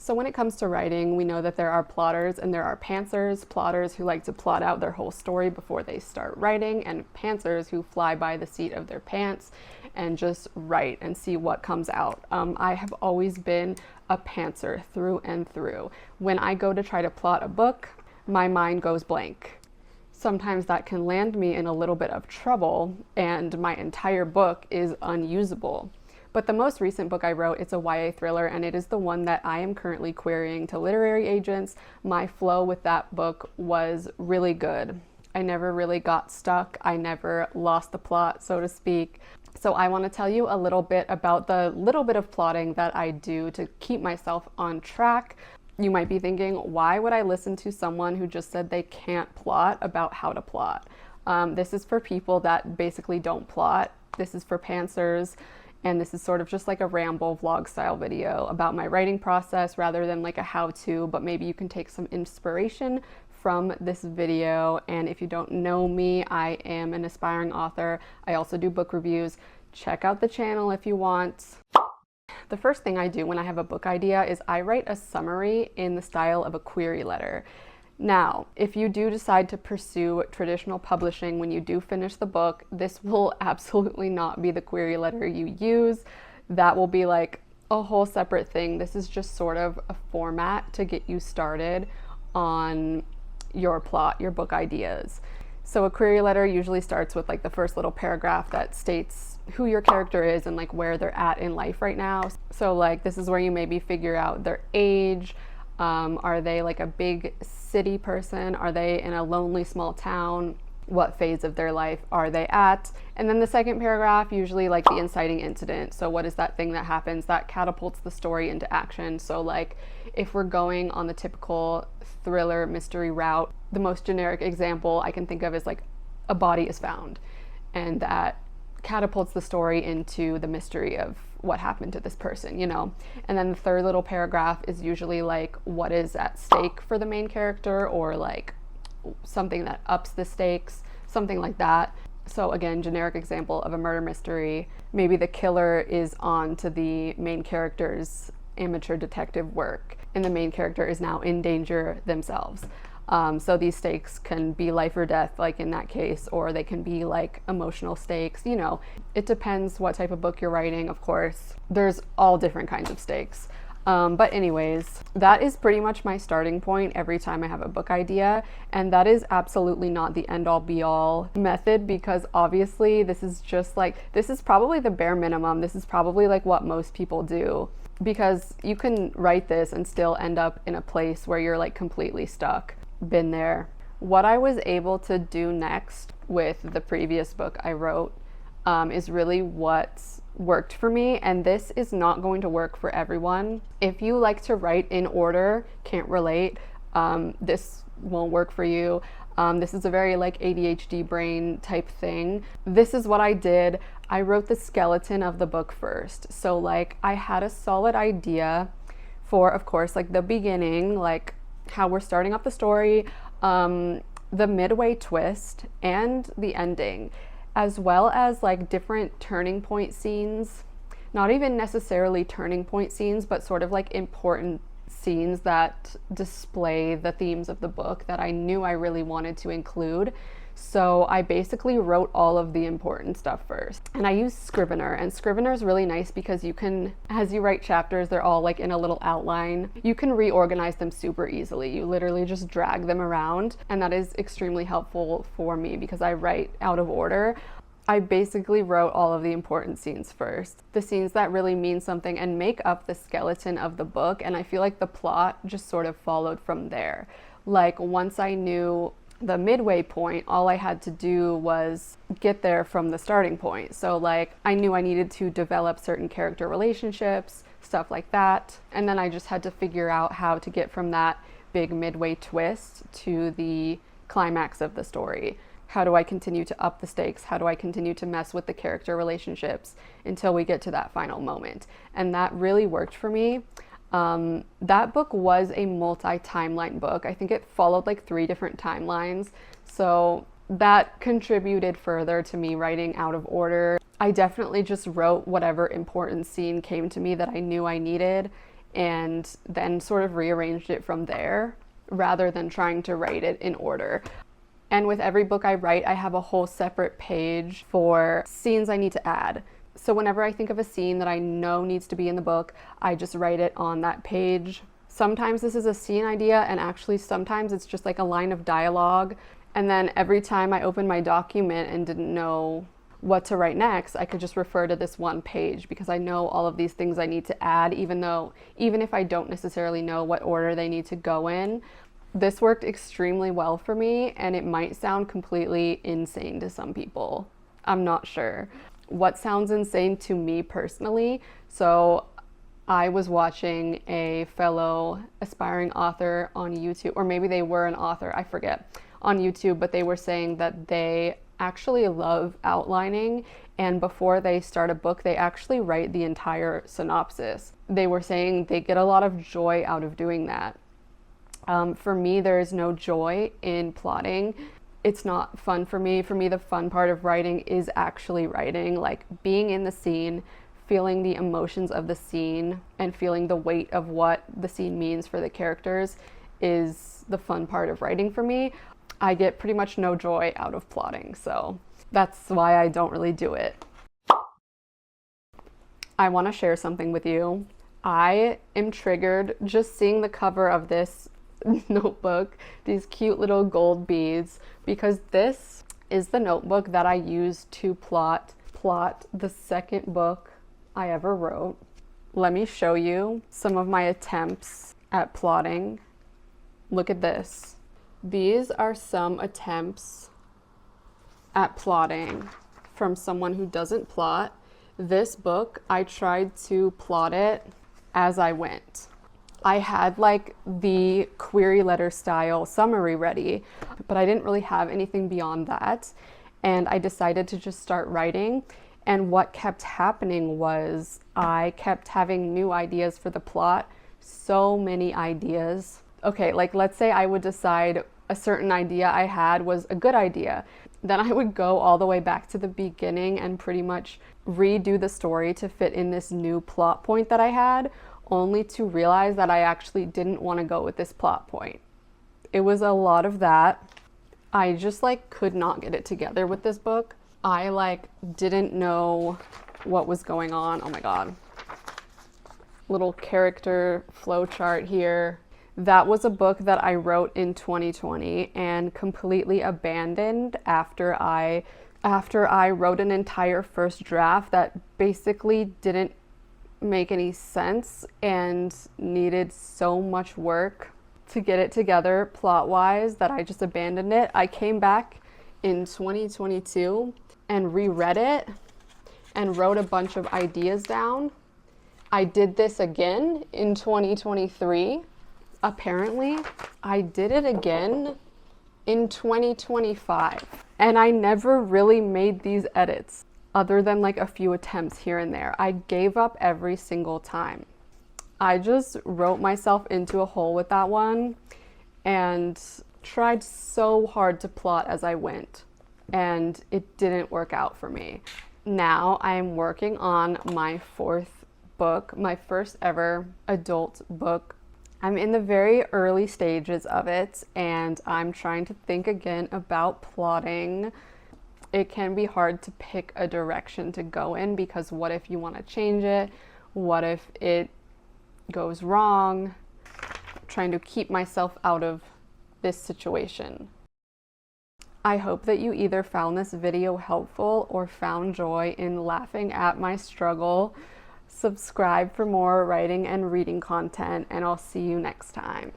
So when it comes to writing, we know that there are plotters and there are pantsers. Plotters who like to plot out their whole story before they start writing, and pantsers who fly by the seat of their pants and just write and see what comes out. I have always been a pantser through and through. When I go to try to plot a book, my mind goes blank. Sometimes that can land me in a little bit of trouble and my entire book is unusable. But the most recent book I wrote, it's a YA thriller, and it is the one that I am currently querying to literary agents. My flow with that book was really good. I never really got stuck. I never lost the plot, so to speak. So I want to tell you a little bit about the little bit of plotting that I do to keep myself on track. You might be thinking, why would I listen to someone who just said they can't plot about how to plot? This is for people that basically don't plot. This is for pantsers. And this is sort of just like a ramble vlog style video about my writing process rather than like a how-to, but maybe you can take some inspiration from this video. And if you don't know me, I am an aspiring author. I also do book reviews. Check out the channel if you want. The first thing I do when I have a book idea is I write a summary in the style of a query letter. Now, if you do decide to pursue traditional publishing when you do finish the book, this will absolutely not be the query letter you use. That will be like a whole separate thing. This is just sort of a format to get you started on your plot, your book ideas. So a query letter usually starts with like the first little paragraph that states who your character is and like where they're at in life right now. So like this is where you maybe figure out their age. Are they like a big city person? Are they in a lonely small town? What phase of their life are they at? And then the second paragraph, usually like the inciting incident. So what is that thing that happens that catapults the story into action? So like if we're going on the typical thriller mystery route, the most generic example I can think of is like a body is found, and that catapults the story into the mystery of what happened to this person, you know? And then the third little paragraph is usually like what is at stake for the main character, or like something that ups the stakes, something like that. So again, generic example of a murder mystery. Maybe the killer is on to the main character's amateur detective work, and the main character is now in danger themselves. So these stakes can be life or death, like in that case, or they can be like emotional stakes, you know. It depends what type of book you're writing, of course. There's all different kinds of stakes. But anyways, that is pretty much my starting point every time I have a book idea. And that is absolutely not the end-all be-all method, because obviously this is just like, this is probably the bare minimum. This is probably like what most people do, because you can write this and still end up in a place where you're like completely stuck. Been there. What I was able to do next with the previous book I wrote is really what's worked for me, and this is not going to work for everyone. If you like to write in order, can't relate, this won't work for you. This is a very like ADHD brain type thing. This is what I did. I wrote the skeleton of the book first. So like I had a solid idea for, of course, like the beginning, like how we're starting up the story, the midway twist, and the ending, as well as like different turning point scenes. Not even necessarily turning point scenes, but sort of like important scenes that display the themes of the book that I knew I really wanted to include. So I basically wrote all of the important stuff first. And I used Scrivener, and Scrivener is really nice because you can, as you write chapters, they're all like in a little outline. You can reorganize them super easily. You literally just drag them around, and that is extremely helpful for me because I write out of order. I basically wrote all of the important scenes first, the scenes that really mean something and make up the skeleton of the book, and I feel like the plot just sort of followed from there. Like once I knew the midway point, all I had to do was get there from the starting point. So like I knew I needed to develop certain character relationships, stuff like that, and then I just had to figure out how to get from that big midway twist to the climax of the story. How do I continue to up the stakes? How do I continue to mess with the character relationships until we get to that final moment? And that really worked for me. That book was a multi-timeline book. I think it followed like 3 different timelines. So that contributed further to me writing out of order. I definitely just wrote whatever important scene came to me that I knew I needed, and then sort of rearranged it from there rather than trying to write it in order. And with every book I write, I have a whole separate page for scenes I need to add. So whenever I think of a scene that I know needs to be in the book, I just write it on that page. Sometimes this is a scene idea, and actually sometimes it's just like a line of dialogue. And then every time I open my document and didn't know what to write next, I could just refer to this one page because I know all of these things I need to add, even if I don't necessarily know what order they need to go in. This worked extremely well for me, and it might sound completely insane to some people. I'm not sure. What sounds insane to me personally? So I was watching a fellow aspiring author on YouTube, or maybe they were an author, I forget, on YouTube, but they were saying that they actually love outlining, and before they start a book, they actually write the entire synopsis. They were saying they get a lot of joy out of doing that. For me, there is no joy in plotting. It's not fun for me. For me, the fun part of writing is actually writing, like being in the scene, feeling the emotions of the scene, and feeling the weight of what the scene means for the characters is the fun part of writing for me. I get pretty much no joy out of plotting, so that's why I don't really do it. I want to share something with you. I am triggered just seeing the cover of this notebook, these cute little gold beads, because this is the notebook that I used to plot the second book I ever wrote. Let me show you some of my attempts at plotting. Look at this. These are some attempts at plotting from someone who doesn't plot. This book, I tried to plot it as I went. I had like the query letter style summary ready, but I didn't really have anything beyond that. And I decided to just start writing. And what kept happening was I kept having new ideas for the plot, so many ideas. Okay, like let's say I would decide a certain idea I had was a good idea. Then I would go all the way back to the beginning and pretty much redo the story to fit in this new plot point that I had, only to realize that I actually didn't want to go with this plot point. It was a lot of that. I just like could not get it together with this book. I like didn't know what was going on. Oh my God. Little character flowchart here. That was a book that I wrote in 2020 and completely abandoned after I wrote an entire first draft that basically didn't make any sense and needed so much work to get it together plot-wise that I just abandoned it. I came back in 2022 and reread it and wrote a bunch of ideas down. I did this again in 2023. Apparently, I did it again in 2025. And I never really made these edits other than like a few attempts here and there. I gave up every single time. I just wrote myself into a hole with that one and tried so hard to plot as I went, and it didn't work out for me. Now I am working on my fourth book, my first ever adult book. I'm in the very early stages of it, and I'm trying to think again about plotting. It can be hard to pick a direction to go in because what if you want to change it? What if it goes wrong? I'm trying to keep myself out of this situation. I hope that you either found this video helpful or found joy in laughing at my struggle. Subscribe for more writing and reading content, and I'll see you next time.